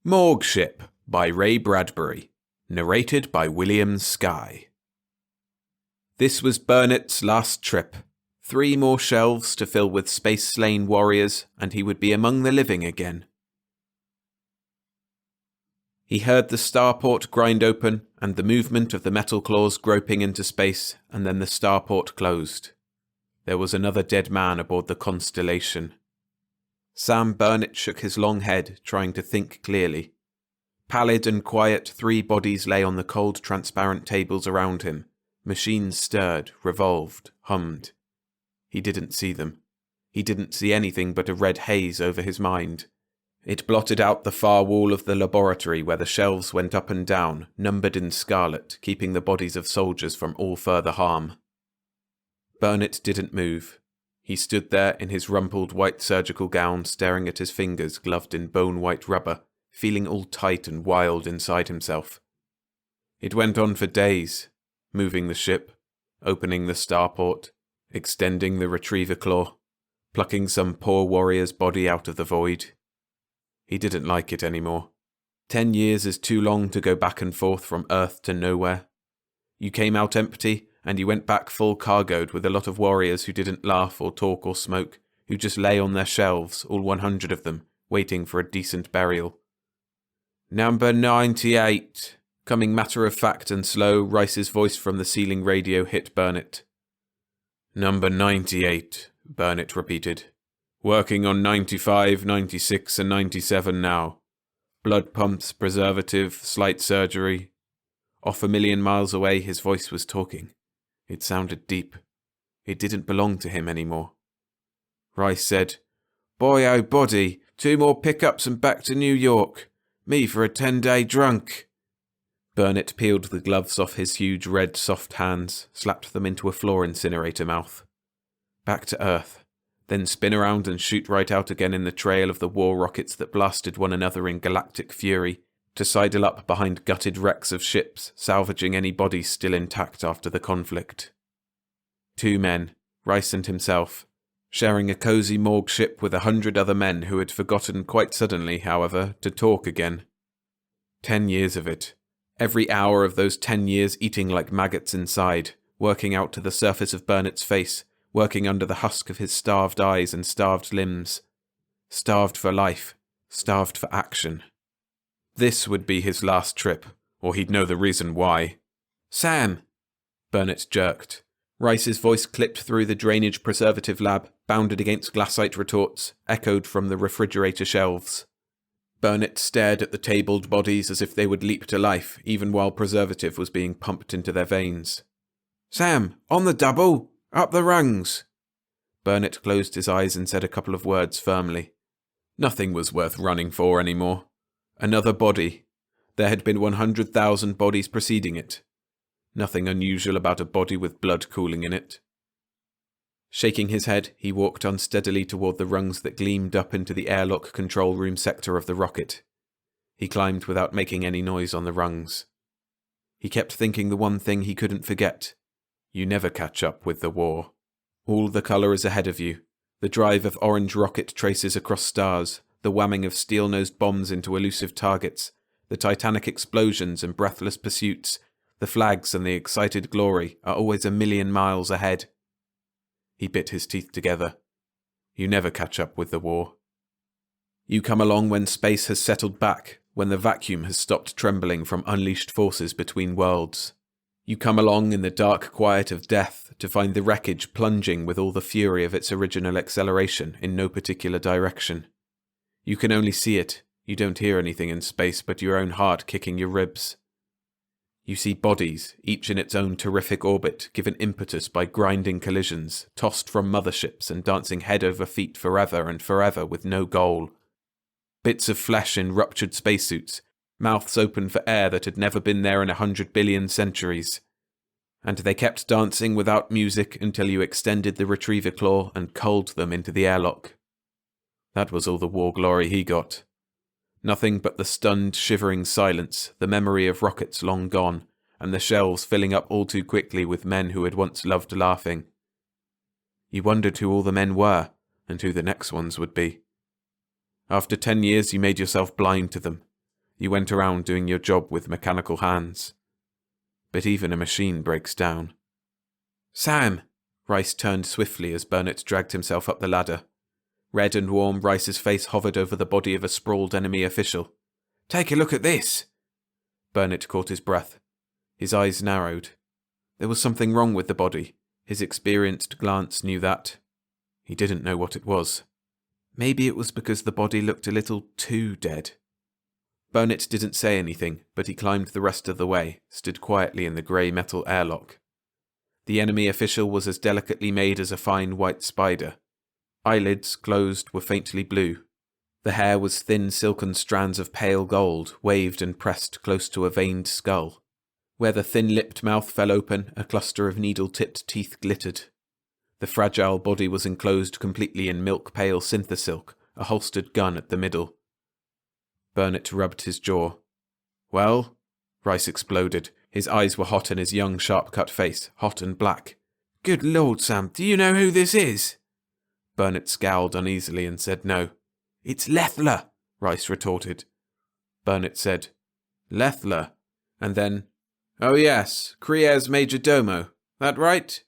Morgue Ship by Ray Bradbury, narrated by William Skye. This was Burnett's last trip. 3 more shelves to fill with space-slain warriors, and he would be among the living again. He heard the starport grind open, and the movement of the metal claws groping into space, and then the starport closed. There was another dead man aboard the Constellation. Sam Burnett shook his long head, trying to think clearly. Pallid and quiet, 3 bodies lay on the cold, transparent tables around him. Machines stirred, revolved, hummed. He didn't see them. He didn't see anything but a red haze over his mind. It blotted out the far wall of the laboratory where the shelves went up and down, numbered in scarlet, keeping the bodies of soldiers from all further harm. Burnett didn't move. He stood there in his rumpled white surgical gown, staring at his fingers gloved in bone-white rubber, feeling all tight and wild inside himself. It went on for days, moving the ship, opening the starport, extending the retriever claw, plucking some poor warrior's body out of the void. He didn't like it anymore. 10 years is too long to go back and forth from Earth to nowhere. You came out empty, and you went back full cargoed with a lot of warriors who didn't laugh or talk or smoke, who just lay on their shelves, all 100 of them, waiting for a decent burial. Number 98. Coming matter-of-fact and slow, Rice's voice from the ceiling radio hit Burnett. Number 98, Burnett repeated. Working on 95, 96 and 97 now. Blood pumps, preservative, slight surgery. Off a million miles away, his voice was talking. It sounded deep. It didn't belong to him anymore. Rice said, Boy oh body, 2 more pickups and back to New York. Me for a 10-day drunk. Burnett peeled the gloves off his huge red soft hands, slapped them into a floor incinerator mouth. Back to Earth, then spin around and shoot right out again in the trail of the war rockets that blasted one another in galactic fury, to sidle up behind gutted wrecks of ships, salvaging any bodies still intact after the conflict. 2 men, Rice and himself, sharing a cosy morgue ship with 100 other men who had forgotten quite suddenly, however, to talk again. 10 years of it. Every hour of those 10 years eating like maggots inside, working out to the surface of Burnett's face, working under the husk of his starved eyes and starved limbs. Starved for life, starved for action. This would be his last trip, or he'd know the reason why. Sam! Burnett jerked. Rice's voice clipped through the drainage preservative lab, bounded against glassite retorts, echoed from the refrigerator shelves. Burnett stared at the tabled bodies as if they would leap to life, even while preservative was being pumped into their veins. Sam, on the double! Up the rungs! Burnett closed his eyes and said a couple of words firmly. Nothing was worth running for anymore. Another body. There had been 100,000 bodies preceding it. Nothing unusual about a body with blood cooling in it. Shaking his head, he walked unsteadily toward the rungs that gleamed up into the airlock control room sector of the rocket. He climbed without making any noise on the rungs. He kept thinking the one thing he couldn't forget. You never catch up with the war. All the colour is ahead of you. The drive of orange rocket traces across stars, the whamming of steel-nosed bombs into elusive targets, the titanic explosions and breathless pursuits, the flags and the excited glory are always a million miles ahead. He bit his teeth together. You never catch up with the war. You come along when space has settled back, when the vacuum has stopped trembling from unleashed forces between worlds. You come along in the dark quiet of death to find the wreckage plunging with all the fury of its original acceleration in no particular direction. You can only see it. You don't hear anything in space but your own heart kicking your ribs. You see bodies, each in its own terrific orbit, given impetus by grinding collisions, tossed from motherships and dancing head over feet forever and forever with no goal. Bits of flesh in ruptured spacesuits, mouths open for air that had never been there in 100 billion centuries. And they kept dancing without music until you extended the retriever claw and culled them into the airlock. That was all the war glory he got. Nothing but the stunned, shivering silence, the memory of rockets long gone, and the shelves filling up all too quickly with men who had once loved laughing. You wondered who all the men were, and who the next ones would be. After 10 years you made yourself blind to them. You went around doing your job with mechanical hands. But even a machine breaks down. Sam! Rice turned swiftly as Burnett dragged himself up the ladder. Red and warm, Rice's face hovered over the body of a sprawled enemy official. Take a look at this! Burnett caught his breath. His eyes narrowed. There was something wrong with the body. His experienced glance knew that. He didn't know what it was. Maybe it was because the body looked a little too dead. Burnett didn't say anything, but he climbed the rest of the way, stood quietly in the grey metal airlock. The enemy official was as delicately made as a fine white spider. Eyelids, closed, were faintly blue. The hair was thin silken strands of pale gold, waved and pressed close to a veined skull. Where the thin-lipped mouth fell open, a cluster of needle-tipped teeth glittered. The fragile body was enclosed completely in milk-pale synthisilk, a holstered gun at the middle. Burnett rubbed his jaw. Well? Rice exploded. His eyes were hot in his young, sharp-cut face, hot and black. Good Lord, Sam, do you know who this is? Burnett scowled uneasily and said no. It's Leffler, Rice retorted. Burnett said, Leffler, and then, oh yes, Crier's major domo. That right?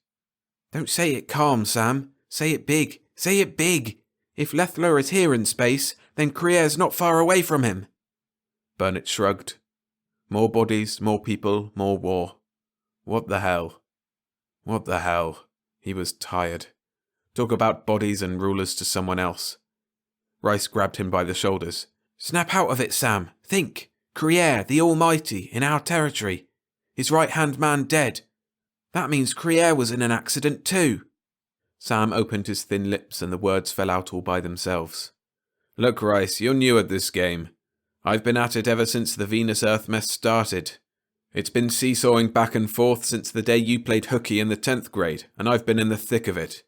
Don't say it calm, Sam. Say it big. Say it big. If Leffler is here in space, then Crier's not far away from him. Burnett shrugged. More bodies, more people, more war. What the hell? What the hell? He was tired. Talk about bodies and rulers to someone else. Rice grabbed him by the shoulders. Snap out of it, Sam. Think. Crier, the Almighty, in our territory. His right-hand man dead. That means Crier was in an accident too. Sam opened his thin lips and the words fell out all by themselves. Look, Rice, you're new at this game. I've been at it ever since the Venus-Earth mess started. It's been seesawing back and forth since the day you played hooky in the 10th grade, and I've been in the thick of it.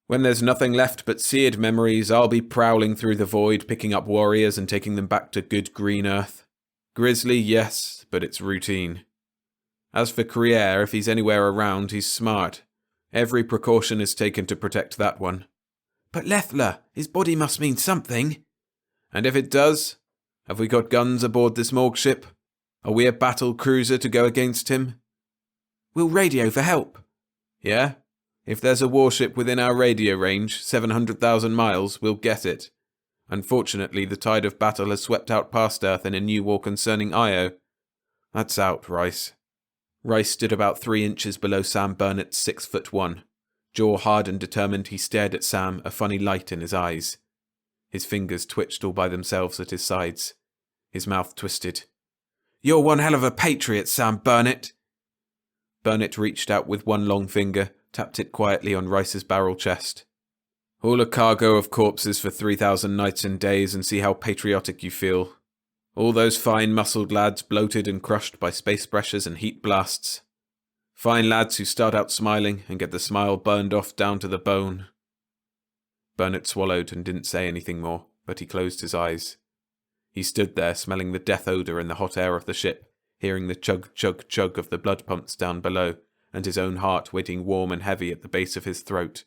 When there's nothing left but seared memories, I'll be prowling through the void, picking up warriors and taking them back to good green Earth. Grisly, yes, but it's routine. As for Crier, if he's anywhere around, he's smart. Every precaution is taken to protect that one. But Leffler, his body must mean something. And if it does, have we got guns aboard this Morgue ship? Are we a battle cruiser to go against him? We'll radio for help. Yeah? If there's a warship within our radio range, 700,000 miles, we'll get it. Unfortunately, the tide of battle has swept out past Earth in a new war concerning Io. That's out, Rice. Rice stood about 3 inches below Sam Burnett's 6'1". Jaw hard and determined, he stared at Sam, a funny light in his eyes. His fingers twitched all by themselves at his sides. His mouth twisted. You're one hell of a patriot, Sam Burnett. Burnett reached out with one long finger, tapped it quietly on Rice's barrel chest. Haul a cargo of corpses for 3,000 nights and days and see how patriotic you feel. All those fine muscled lads bloated and crushed by space pressures and heat blasts. Fine lads who start out smiling and get the smile burned off down to the bone. Burnett swallowed and didn't say anything more, but he closed his eyes. He stood there, smelling the death odour in the hot air of the ship, hearing the chug-chug-chug of the blood pumps down below, and his own heart waiting warm and heavy at the base of his throat.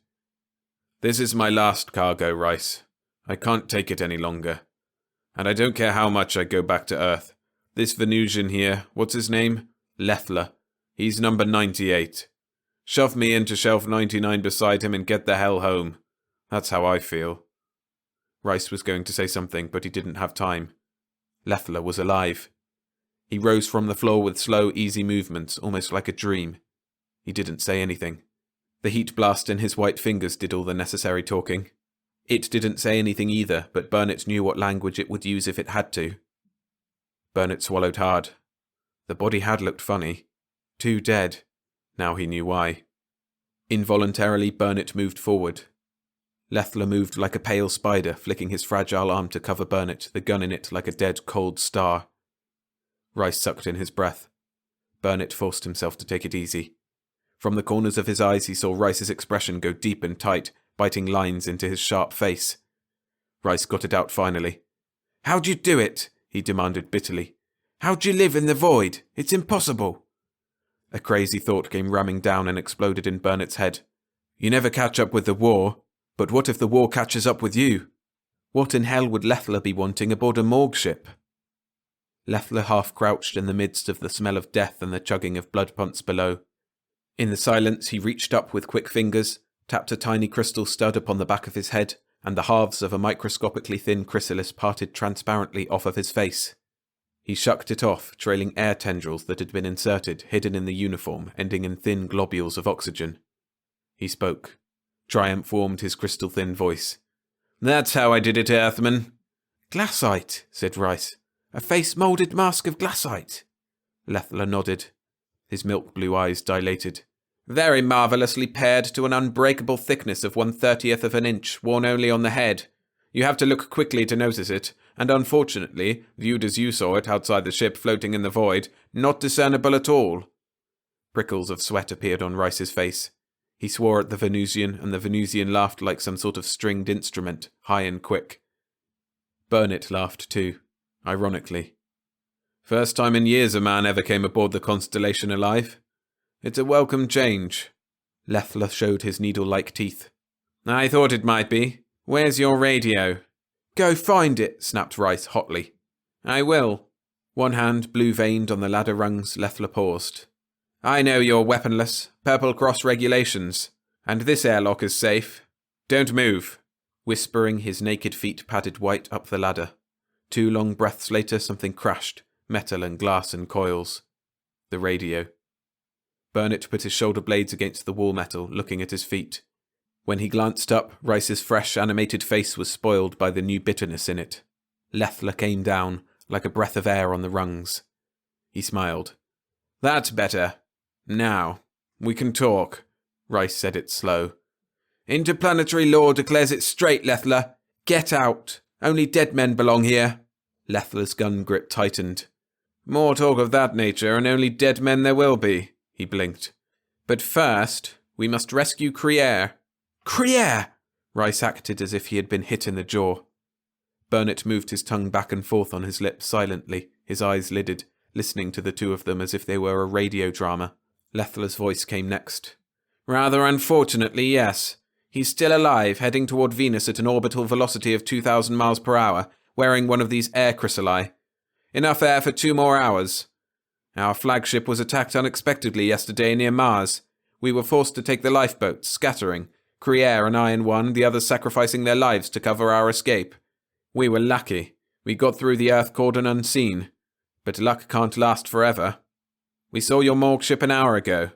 This is my last cargo, Rice. I can't take it any longer. And I don't care how much I go back to Earth. This Venusian here, what's his name? Leffler. He's number 98. Shove me into shelf 99 beside him and get the hell home. That's how I feel. Rice was going to say something, but he didn't have time. Leffler was alive. He rose from the floor with slow, easy movements, almost like a dream. He didn't say anything. The heat blast in his white fingers did all the necessary talking. It didn't say anything either, but Burnett knew what language it would use if it had to. Burnett swallowed hard. The body had looked funny. Too dead. Now he knew why. Involuntarily, Burnett moved forward. Leffler moved like a pale spider, flicking his fragile arm to cover Burnett, the gun in it like a dead, cold star. Rice sucked in his breath. Burnett forced himself to take it easy. From the corners of his eyes he saw Rice's expression go deep and tight, biting lines into his sharp face. Rice got it out finally. How'd you do it? He demanded bitterly. How'd you live in the void? It's impossible. A crazy thought came ramming down and exploded in Burnett's head. You never catch up with the war, but what if the war catches up with you? What in hell would Leffler be wanting aboard a Morgue ship? Leffler half-crouched in the midst of the smell of death and the chugging of blood pumps below. In the silence, he reached up with quick fingers, tapped a tiny crystal stud upon the back of his head, and the halves of a microscopically thin chrysalis parted transparently off of his face. He shucked it off, trailing air tendrils that had been inserted, hidden in the uniform, ending in thin globules of oxygen. He spoke. Triumph warmed his crystal-thin voice. "That's how I did it, Earthman." "Glassite," said Rice. "A face-moulded mask of glassite." Leffler nodded. His milk-blue eyes dilated. "Very marvellously paired to an unbreakable thickness of 1/30th of an inch, worn only on the head. You have to look quickly to notice it, and unfortunately, viewed as you saw it outside the ship floating in the void, not discernible at all." Prickles of sweat appeared on Rice's face. He swore at the Venusian, and the Venusian laughed like some sort of stringed instrument, high and quick. Burnett laughed too, ironically. "First time in years a man ever came aboard the Constellation alive. It's a welcome change." Leffler showed his needle-like teeth. "I thought it might be. Where's your radio?" "Go find it," snapped Rice hotly. "I will." One hand blue-veined on the ladder rungs, Leffler paused. "I know you're weaponless. Purple Cross regulations. And this airlock is safe. Don't move." Whispering, his naked feet padded white up the ladder. 2 long breaths later, something crashed, metal and glass and coils. The radio. Burnett put his shoulder blades against the wall metal, looking at his feet. When he glanced up, Rice's fresh, animated face was spoiled by the new bitterness in it. Leffler came down, like a breath of air on the rungs. He smiled. "That's better. Now, we can talk." Rice said it slow. "Interplanetary law declares it straight, Leffler. Get out. Only dead men belong here." Leffler's gun grip tightened. "More talk of that nature, and only dead men there will be," he blinked. "But first, we must rescue Criere." "Criere!" Rice acted as if he had been hit in the jaw. Burnett moved his tongue back and forth on his lips silently, his eyes lidded, listening to the two of them as if they were a radio drama. Leffler's voice came next. "Rather unfortunately, yes. He's still alive, heading toward Venus at an orbital velocity of 2,000 miles per hour, wearing one of these air chrysali. Enough air for 2 more hours. Our flagship was attacked unexpectedly yesterday near Mars. We were forced to take the lifeboats, scattering. Criere and I in one, the others sacrificing their lives to cover our escape. We were lucky. We got through the Earth cordon unseen. But luck can't last forever. We saw your Morgue ship an hour ago.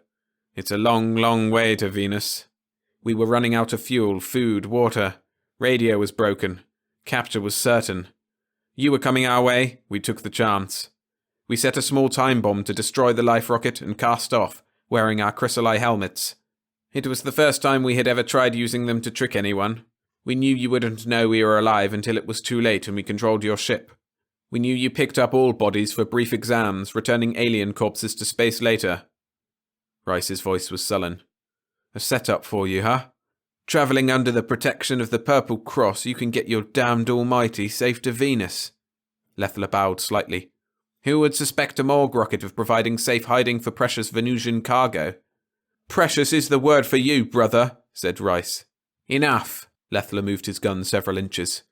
It's a long, long way to Venus. We were running out of fuel, food, water. Radio was broken. Capture was certain. You were coming our way, we took the chance. We set a small time bomb to destroy the life rocket and cast off, wearing our chrysalide helmets. It was the first time we had ever tried using them to trick anyone. We knew you wouldn't know we were alive until it was too late and we controlled your ship. We knew you picked up all bodies for brief exams, returning alien corpses to space later." Rice's voice was sullen. "A setup for you, huh? Travelling under the protection of the Purple Cross, you can get your damned almighty safe to Venus." Leffler bowed slightly. "Who would suspect a Morgue rocket of providing safe hiding for precious Venusian cargo?" "Precious is the word for you, brother," said Rice. "Enough." Leffler moved his gun several inches.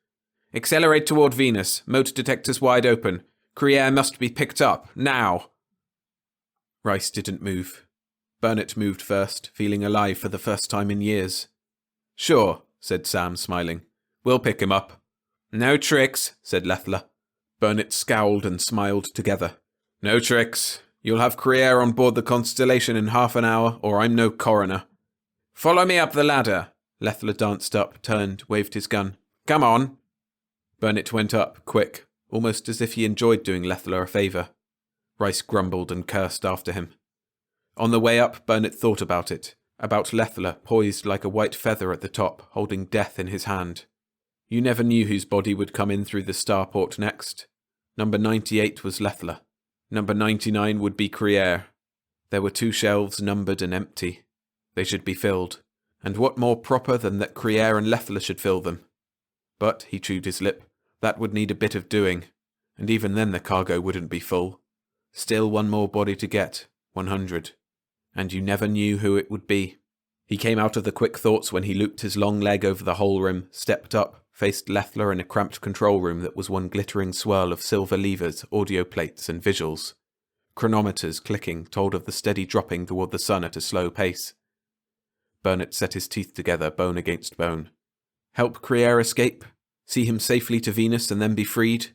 "Accelerate toward Venus, motor detectors wide open. Criere must be picked up, now." Rice didn't move. Burnett moved first, feeling alive for the first time in years. "Sure," said Sam, smiling. "We'll pick him up." "No tricks," said Leffler. Burnett scowled and smiled together. "No tricks. You'll have Criere on board the Constellation in half an hour, or I'm no coroner." "Follow me up the ladder." Leffler danced up, turned, waved his gun. "Come on." Burnett went up, quick, almost as if he enjoyed doing Leffler a favour. Rice grumbled and cursed after him. On the way up, Burnett thought about it, about Leffler poised like a white feather at the top, holding death in his hand. You never knew whose body would come in through the starport next. Number 98 was Leffler. Number 99 would be Criere. There were 2 shelves numbered and empty. They should be filled. And what more proper than that Criere and Leffler should fill them? But, he chewed his lip, that would need a bit of doing, and even then the cargo wouldn't be full. Still 1 more body to get, 100. And you never knew who it would be. He came out of the quick thoughts when he looped his long leg over the hull rim, stepped up, faced Leffler in a cramped control room that was one glittering swirl of silver levers, audio plates, and visuals. Chronometers clicking told of the steady dropping toward the sun at a slow pace. Burnett set his teeth together, bone against bone. Help Crier escape? See him safely to Venus and then be freed?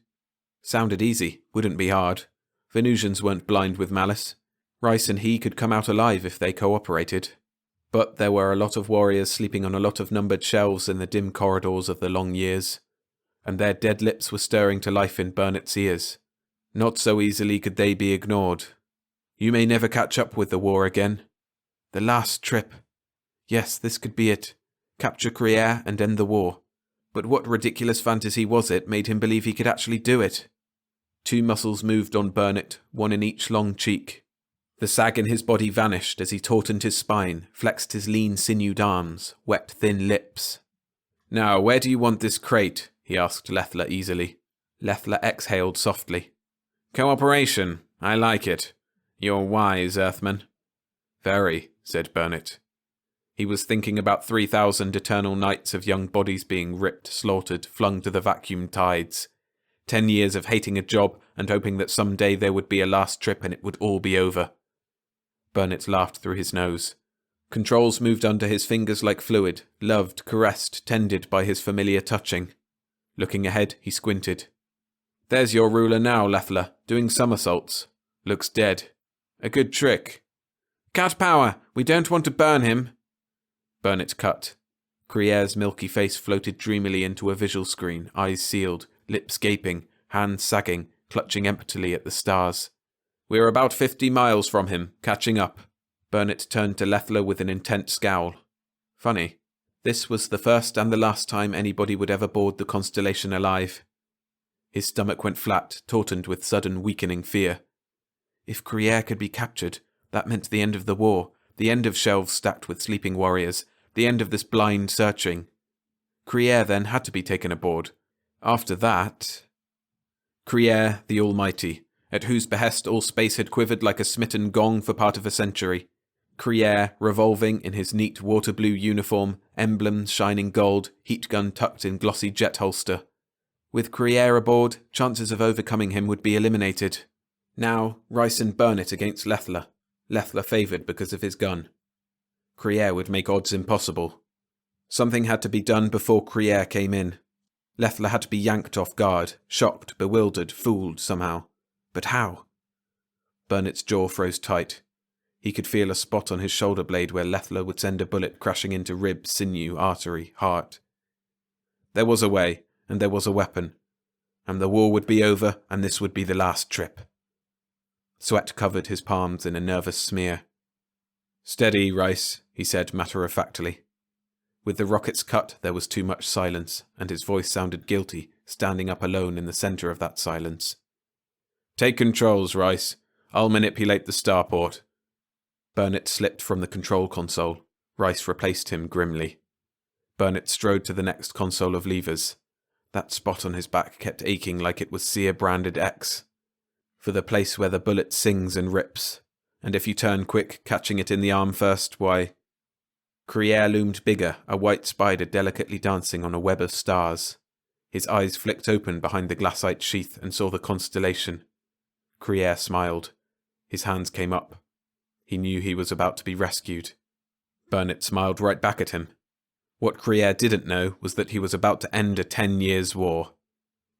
Sounded easy, wouldn't be hard. Venusians weren't blind with malice. Rice and he could come out alive if they cooperated. But there were a lot of warriors sleeping on a lot of numbered shelves in the dim corridors of the long years, and their dead lips were stirring to life in Burnett's ears. Not so easily could they be ignored. You may never catch up with the war again. The last trip. Yes, this could be it. Capture Crier and end the war. But what ridiculous fantasy was it made him believe he could actually do it? 2 muscles moved on Burnett, one in each long cheek. The sag in his body vanished as he tautened his spine, flexed his lean sinewed arms, wet thin lips. Now, where do you want this crate? He asked Leffler easily. Leffler exhaled softly. Cooperation. I like it. You're wise, Earthman. Very, said Burnett. He was thinking about 3,000 eternal nights of young bodies being ripped, slaughtered, flung to the vacuum tides. 10 years of hating a job and hoping that someday there would be a last trip and it would all be over. Burnett laughed through his nose. Controls moved under his fingers like fluid, loved, caressed, tended by his familiar touching. Looking ahead, he squinted. There's your ruler now, Leffler, doing somersaults. Looks dead. A good trick. Cut power! We don't want to burn him! Burnett cut. Crier's milky face floated dreamily into a visual screen, eyes sealed, lips gaping, hands sagging, clutching emptily at the stars. We're about 50 miles from him, catching up. Burnett turned to Leffler with an intent scowl. Funny. This was the first and the last time anybody would ever board the Constellation alive. His stomach went flat, tautened with sudden weakening fear. If Crier could be captured, that meant the end of the war, the end of shelves stacked with sleeping warriors, the end of this blind searching. Crier then had to be taken aboard. After that... Crier, the Almighty, at whose behest all space had quivered like a smitten gong for part of a century. Crier, revolving in his neat water-blue uniform, emblems shining gold, heat gun tucked in glossy jet holster. With Crier aboard, chances of overcoming him would be eliminated. Now, Rice and Burnett against Leffler. Leffler favoured because of his gun. Crier would make odds impossible. Something had to be done before Crier came in. Leffler had to be yanked off guard, shocked, bewildered, fooled somehow. But how? Burnett's jaw froze tight. He could feel a spot on his shoulder blade where Leffler would send a bullet crashing into rib, sinew, artery, heart. There was a way, and there was a weapon. And the war would be over, and this would be the last trip. Sweat covered his palms in a nervous smear. Steady, Rice, he said matter-of-factly. With the rockets cut, there was too much silence, and his voice sounded guilty, standing up alone in the centre of that silence. Take controls, Rice. I'll manipulate the starport. Burnett slipped from the control console. Rice replaced him grimly. Burnett strode to the next console of levers. That spot on his back kept aching like it was sear-branded X. For the place where the bullet sings and rips. And if you turn quick, catching it in the arm first, why... Crier loomed bigger, a white spider delicately dancing on a web of stars. His eyes flicked open behind the glassite sheath and saw the constellation. Crier smiled. His hands came up. He knew he was about to be rescued. Burnett smiled right back at him. What Crier didn't know was that he was about to end a 10 years war.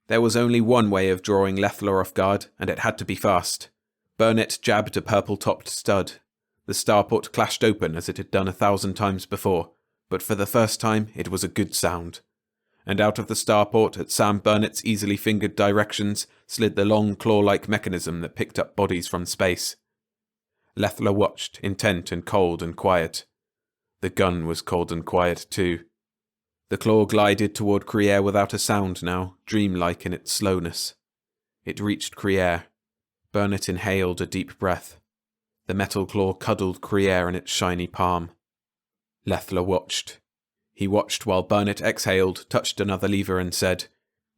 There was only one way of drawing Leffler off guard, and it had to be fast. Burnett jabbed a purple-topped stud. The starport clashed open as it had done 1,000 times before, but for the first time it was a good sound. And out of the starport, at Sam Burnett's easily fingered directions, slid the long claw-like mechanism that picked up bodies from space. Leffler watched, intent and cold and quiet. The gun was cold and quiet too. The claw glided toward Crier without a sound now, dreamlike in its slowness. It reached Crier. Burnett inhaled a deep breath. The metal claw cuddled Crier in its shiny palm. Leffler watched. He watched while Burnett exhaled, touched another lever and said,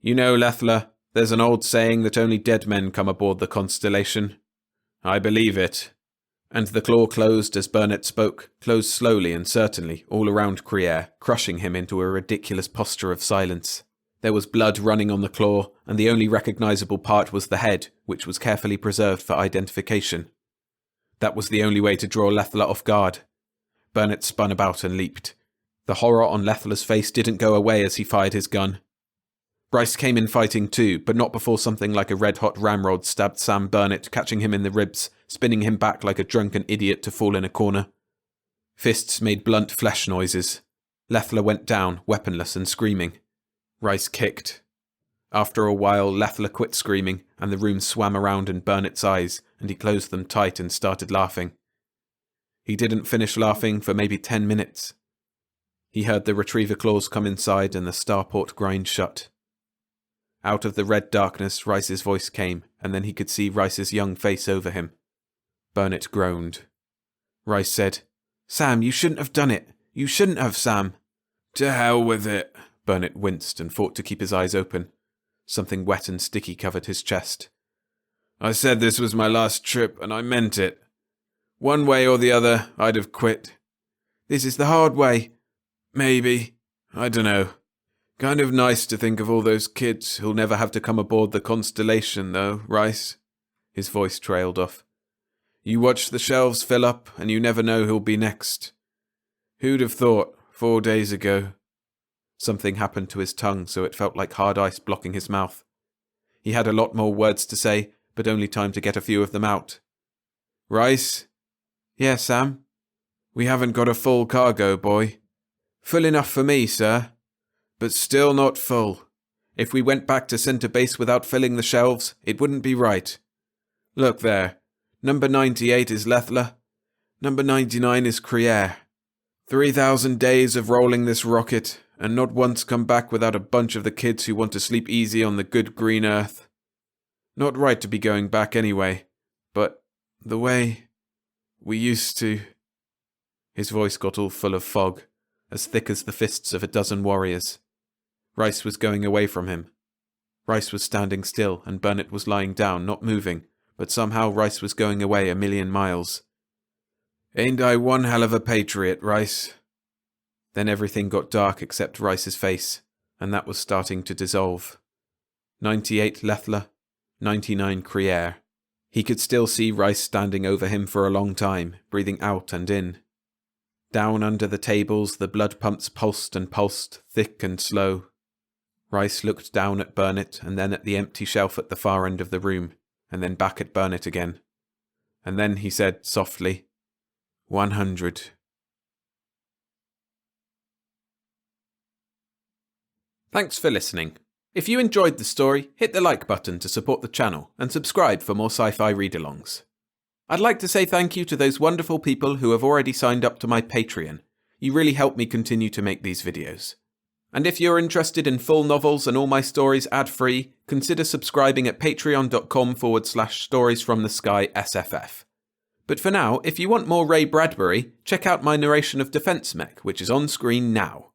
You know, Leffler, there's an old saying that only dead men come aboard the Constellation. I believe it. And the claw closed as Burnett spoke, closed slowly and certainly, all around Crier, crushing him into a ridiculous posture of silence. There was blood running on the claw, and the only recognisable part was the head, which was carefully preserved for identification. That was the only way to draw Lethla off guard. Burnett spun about and leaped. The horror on Lethla's face didn't go away as he fired his gun. Rice came in fighting too, but not before something like a red-hot ramrod stabbed Sam Burnett, catching him in the ribs, spinning him back like a drunken idiot to fall in a corner. Fists made blunt flesh noises. Lethla went down, weaponless and screaming. Rice kicked. After a while, Lethla quit screaming, and the room swam around in Burnett's eyes, and he closed them tight and started laughing. He didn't finish laughing for maybe 10 minutes. He heard the retriever claws come inside and the starport grind shut. Out of the red darkness, Rice's voice came, and then he could see Rice's young face over him. Burnett groaned. Rice said, "Sam, you shouldn't have done it. You shouldn't have, Sam." "To hell with it." Burnett winced and fought to keep his eyes open. Something wet and sticky covered his chest. "I said this was my last trip, and I meant it. One way or the other, I'd have quit." "This is the hard way." "Maybe. I dunno. Kind of nice to think of all those kids who'll never have to come aboard the Constellation, though, Rice." His voice trailed off. "You watch the shelves fill up, and you never know who'll be next. Who'd have thought, 4 days ago?" Something happened to his tongue, so it felt like hard ice blocking his mouth. He had a lot more words to say, but only time to get a few of them out. "Rice?" "Yeah, Sam?" "We haven't got a full cargo, boy." "Full enough for me, sir." "But still not full. If we went back to center base without filling the shelves, it wouldn't be right. Look there. Number 98 is Lethla. Number 99 is Criere. 3,000 days of rolling this rocket, and not once come back without a bunch of the kids who want to sleep easy on the good green earth. Not right to be going back anyway, but the way we used to." His voice got all full of fog, as thick as the fists of a dozen warriors. Rice was going away from him. Rice was standing still, and Burnett was lying down, not moving, but somehow Rice was going away 1,000,000 miles. "Ain't I one hell of a patriot, Rice?" Then everything got dark except Rice's face, and that was starting to dissolve. 98 Lethla, 99 Criere. He could still see Rice standing over him for a long time, breathing out and in. Down under the tables, the blood pumps pulsed and pulsed, thick and slow. Rice looked down at Burnett, and then at the empty shelf at the far end of the room, and then back at Burnett again. And then he said softly, 100. Thanks for listening. If you enjoyed the story, hit the like button to support the channel and subscribe for more sci-fi read-alongs. I'd like to say thank you to those wonderful people who have already signed up to my Patreon. You really help me continue to make these videos. And if you're interested in full novels and all my stories ad-free, consider subscribing at patreon.com/storiesfromthesky_SFF. But for now, if you want more Ray Bradbury, check out my narration of Defense Mech, which is on screen now.